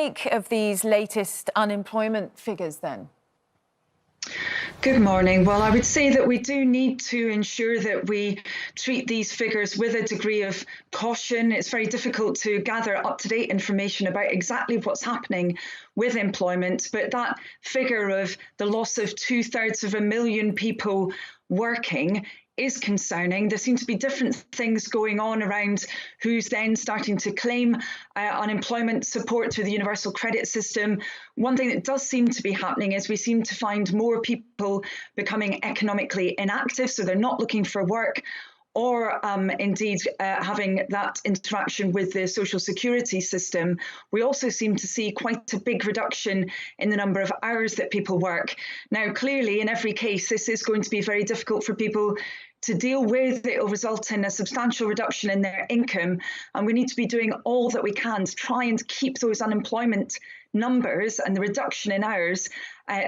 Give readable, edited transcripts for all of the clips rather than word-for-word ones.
make of these latest unemployment figures then? Good morning. Well, I would say that we do need to ensure that we treat these figures with a degree of caution. It's very difficult to gather up-to-date information about exactly what's happening with employment, but that figure of the loss of 2/3 people working is concerning. There seem to be different things going on around who's then starting to claim unemployment support through the universal credit system. One thing that does seem to be happening is we seem to find more people becoming economically inactive, so they're not looking for work, or indeed having that interaction with the social security system. We also seem to see quite a big reduction in the number of hours that people work. Now, clearly, in every case, this is going to be very difficult for people to deal with. It will result in a substantial reduction in their income, and we need to be doing all that we can to try and keep those unemployment numbers and the reduction in hours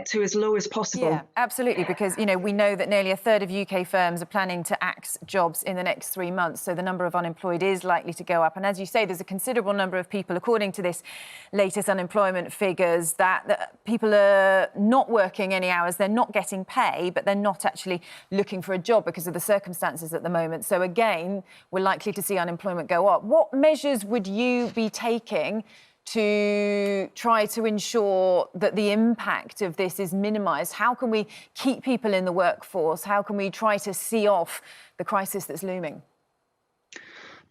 to as low as possible. Yeah, absolutely, because we know that nearly a third of UK firms are planning to axe jobs in the next 3 months, so the number of unemployed is likely to go up. And as you say, there's a considerable number of people, according to this latest unemployment figures, that people are not working any hours, they're not getting pay, but they're not actually looking for a job because of the circumstances at the moment. So again, we're likely to see unemployment go up. What measures would you be taking to try to ensure that the impact of this is minimised? How can we keep people in the workforce? How can we try to see off the crisis that's looming?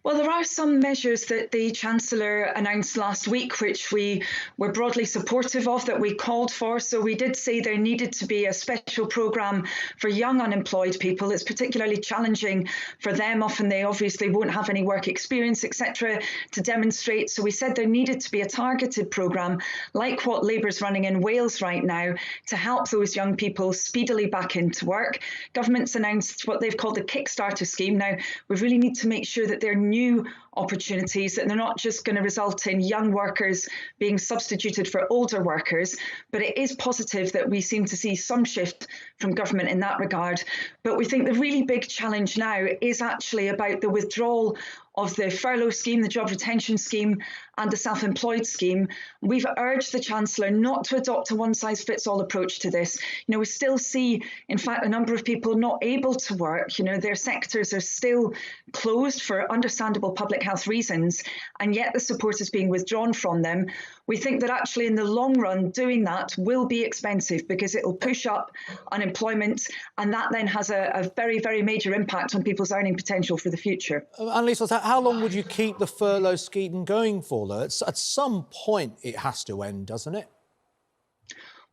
Well, there are some measures that the Chancellor announced last week, which we were broadly supportive of, that we called for. So we did say there needed to be a special programme for young unemployed people. It's particularly challenging for them. Often they obviously won't have any work experience, etc., to demonstrate. So we said there needed to be a targeted programme like what Labour's running in Wales right now to help those young people speedily back into work. Government's announced what they've called the Kickstarter scheme. Now, we really need to make sure that they're new opportunities, and they're not just going to result in young workers being substituted for older workers. But it is positive that we seem to see some shift from government in that regard. But we think the really big challenge now is actually about the withdrawal of the furlough scheme, the job retention scheme, and the self-employed scheme. We've urged the Chancellor not to adopt a one-size-fits-all approach to this. We still see, in fact, a number of people not able to work. Their sectors are still closed for understandable public health reasons, and yet the support is being withdrawn from them. We think that actually in the long run, doing that will be expensive because it will push up unemployment, and that then has a very, very major impact on people's earning potential for the future. Anneliese, how long would you keep the furlough scheme going for, though? At some point, it has to end, doesn't it?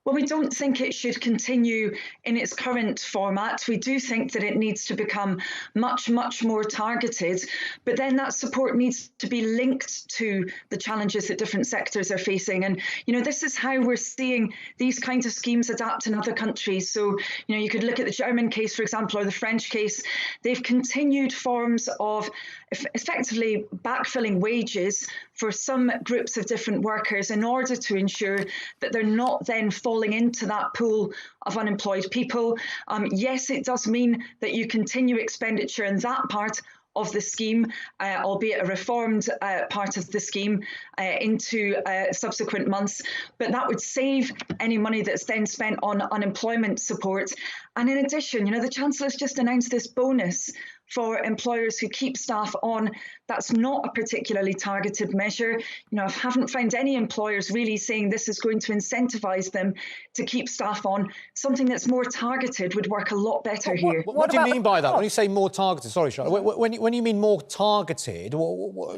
Well, we don't think it should continue in its current format. We do think that it needs to become much, much more targeted. But then that support needs to be linked to the challenges that different sectors are facing. And, this is how we're seeing these kinds of schemes adapt in other countries. So, you could look at the German case, for example, or the French case. They've continued forms of effectively backfilling wages for some groups of different workers in order to ensure that they're not then falling into that pool of unemployed people. Yes, it does mean that you continue expenditure in that part of the scheme, albeit a reformed part of the scheme, into subsequent months. But that would save any money that's then spent on unemployment support. And in addition, the Chancellor's just announced this bonus for employers who keep staff on. That's not a particularly targeted measure. I haven't found any employers really saying this is going to incentivise them to keep staff on. Something that's more targeted would work a lot better here. What do you mean by that? When you say more targeted, sorry, Charlotte, when you mean more targeted,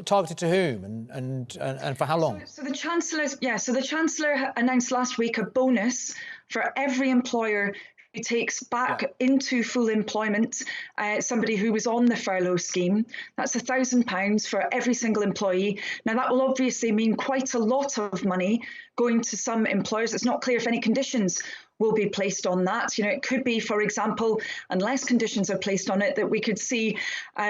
targeted to whom and for how long? So the Chancellor announced last week a bonus for every employer who takes back into full employment somebody who was on the furlough scheme. That's £1,000 for every single employee. Now, that will obviously mean quite a lot of money going to some employers. It's not clear if any conditions will be placed on that. It could be, for example, unless conditions are placed on it, that we could see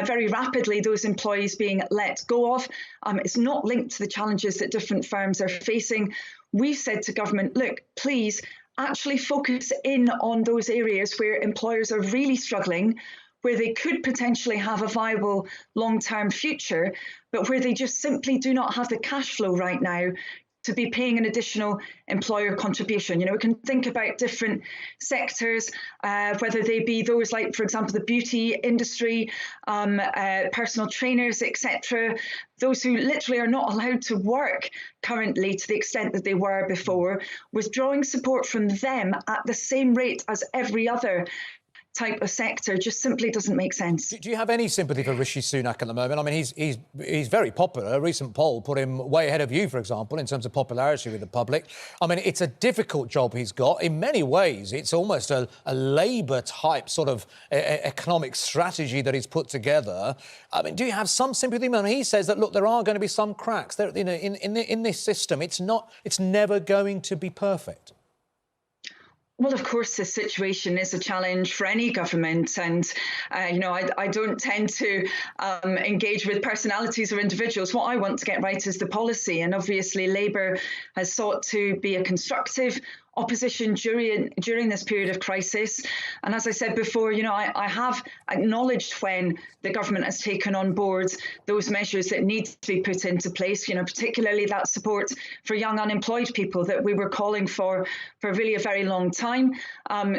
very rapidly those employees being let go of. It's not linked to the challenges that different firms are facing. We've said to government, look, please, actually focus in on those areas where employers are really struggling, where they could potentially have a viable long-term future, but where they just simply do not have the cash flow right now to be paying an additional employer contribution. You know, we can think about different sectors, whether they be those like, for example, the beauty industry, personal trainers, etc., those who literally are not allowed to work currently to the extent that they were before, withdrawing support from them at the same rate as every other type of sector just simply doesn't make sense. Do you have any sympathy for Rishi Sunak at the moment? I mean, he's very popular. A recent poll put him way ahead of you, for example, in terms of popularity with the public. I mean, it's a difficult job he's got. In many ways, it's almost a Labour-type sort of economic strategy that he's put together. I mean, do you have some sympathy? I mean, he says that, look, there are going to be some cracks. There, you know, in this system, it's never going to be perfect. Well, of course, this situation is a challenge for any government. And, you know, I don't tend to engage with personalities or individuals. What I want to get right is the policy. And obviously, Labour has sought to be a constructive opposition during this period of crisis. And as I said before, you know, I have acknowledged when the government has taken on board those measures that need to be put into place, you know, particularly that support for young unemployed people that we were calling for really a very long time.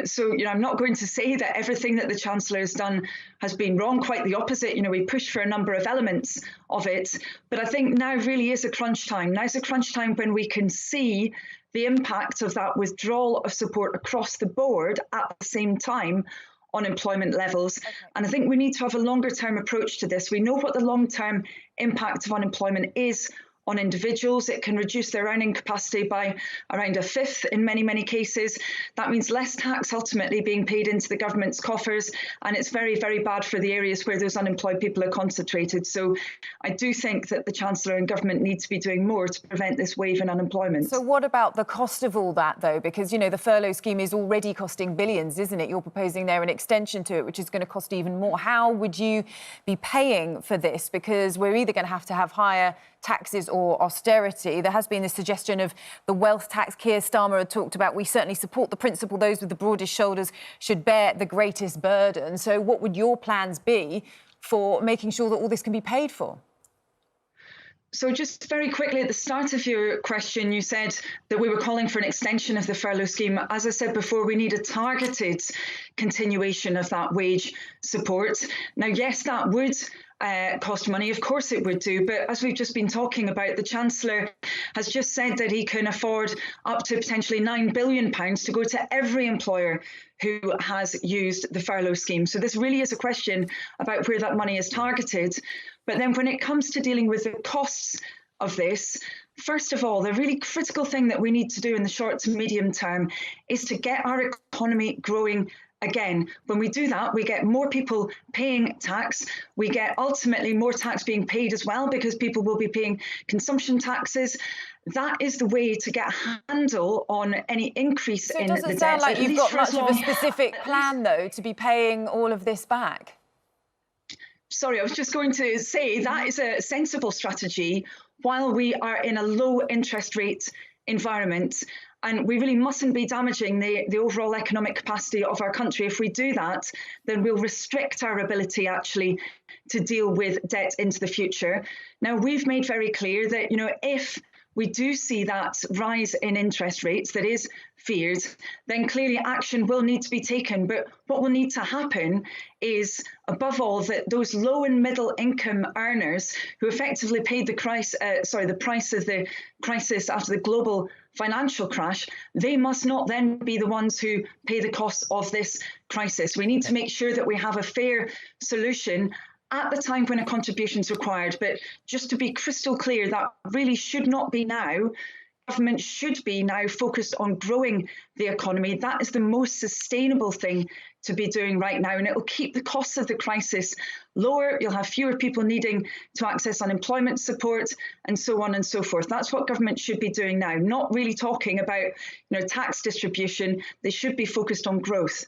So, you know, I'm not going to say that everything that the Chancellor has done has been wrong, quite the opposite. You know, we pushed for a number of elements of it. But I think now really is a crunch time. Now's a crunch time when we can see the impact of that withdrawal of support across the board at the same time on employment levels. Okay. And I think we need to have a longer term approach to this. We know what the long term impact of unemployment is on individuals. It can reduce their earning capacity by around a fifth in many, many cases. That means less tax ultimately being paid into the government's coffers. And it's very, very bad for the areas where those unemployed people are concentrated. So I do think that the Chancellor and government need to be doing more to prevent this wave in unemployment. So what about the cost of all that, though? Because, you know, the furlough scheme is already costing billions, isn't it? You're proposing there an extension to it, which is going to cost even more. How would you be paying for this? Because we're either going to have higher taxes or austerity. There has been the suggestion of the wealth tax. Keir Starmer had talked about, we certainly support the principle those with the broadest shoulders should bear the greatest burden. So what would your plans be for making sure that all this can be paid for? So just very quickly, at the start of your question, you said that we were calling for an extension of the furlough scheme. As I said before, we need a targeted continuation of that wage support. Now, yes, that would cost money. Of course it would do. But as we've just been talking about, the Chancellor has just said that he can afford up to potentially £9 billion to go to every employer who has used the furlough scheme. So this really is a question about where that money is targeted. But then when it comes to dealing with the costs of this, first of all, the really critical thing that we need to do in the short to medium term is to get our economy growing again. When we do that, we get more people paying tax. We get ultimately more tax being paid as well because people will be paying consumption taxes. That is the way to get a handle on any increase in the debt. So it doesn't sound like you've got much of a specific plan, though, to be paying all of this back. Sorry, I was just going to say that is a sensible strategy while we are in a low interest rate environment. And we really mustn't be damaging the overall economic capacity of our country. If we do that, then we'll restrict our ability actually to deal with debt into the future. Now, we've made very clear that, you know, if we do see that rise in interest rates that is feared, then clearly action will need to be taken. But what will need to happen is, above all, that those low and middle income earners who effectively paid the price of the crisis after the global financial crash, they must not then be the ones who pay the cost of this crisis. We need to make sure that we have a fair solution at the time when a contribution is required. But just to be crystal clear, that really should not be now. Government should be now focused on growing the economy. That is the most sustainable thing to be doing right now, and it will keep the costs of the crisis lower. You'll have fewer people needing to access unemployment support and so on and so forth. That's what government should be doing now, not really talking about, you know, tax distribution. They should be focused on growth.